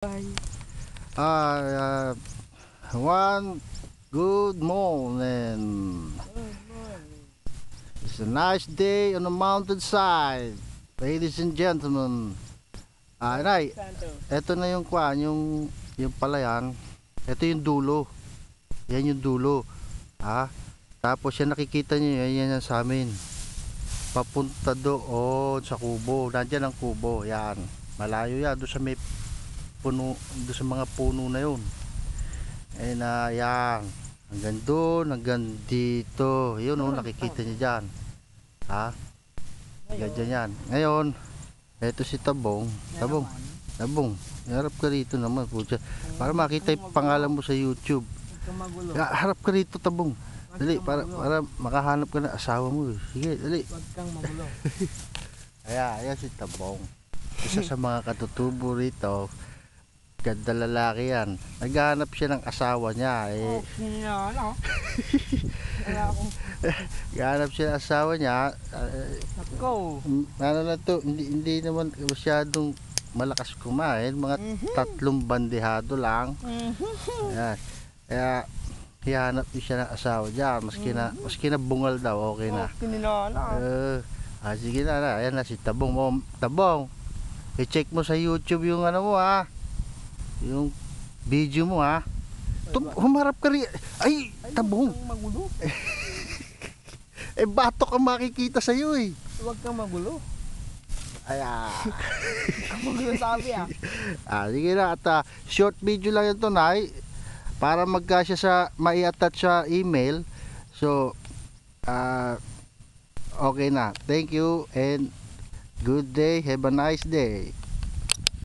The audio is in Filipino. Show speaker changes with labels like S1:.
S1: Uh, one good morning. It's a nice day on the mountainside, ladies and gentlemen. Nay, eto na yung yung palayan. Ito yung dulo. Yan yung dulo. Tapos yan nakikita nyo, yan sa amin. Papunta doon sa kubo. Nandiyan ang kubo. Yan. Malayo yan. Doon sa may puno, doon sa mga puno na yun. Yan. Hanggang doon, hanggang dito. Yun nakikita nyo dyan. Ganyan yan. Ngayon, eto si Tabong. Tabong, harap ka rito naman. Para makita yung pangalan mo sa YouTube. Harap ka rito, Tabong. Dali, para makahanap ka na asawa mo. Sige, dali.
S2: Huwag kang magulo.
S1: Ayan si Tabong. Isa sa mga katutubo rito. Ganda lalaki yan. Naghahanap siya ng asawa niya. Naghahanap siya ng asawa niya. Ano na to, hindi naman masyadong malakas kumain. Mga 3 bandehado lang. Ayan. Kaya hihanap niya siya ng asawa dyan. Maski na bungal daw, okay na. Sige na. Ayan na si Tabong. Tabong, i-check mo sa YouTube yung ano mo yung video mo humarap ka rin. Ay, Tabong.
S2: Magulo.
S1: Batok ang makikita sa'yo
S2: Huwag kang magulo.
S1: Magulo sabi sige na at short video lang ito, Nay, para magkasya sa mai-attach sa email. So okay na. Thank you and good day. Have a nice day.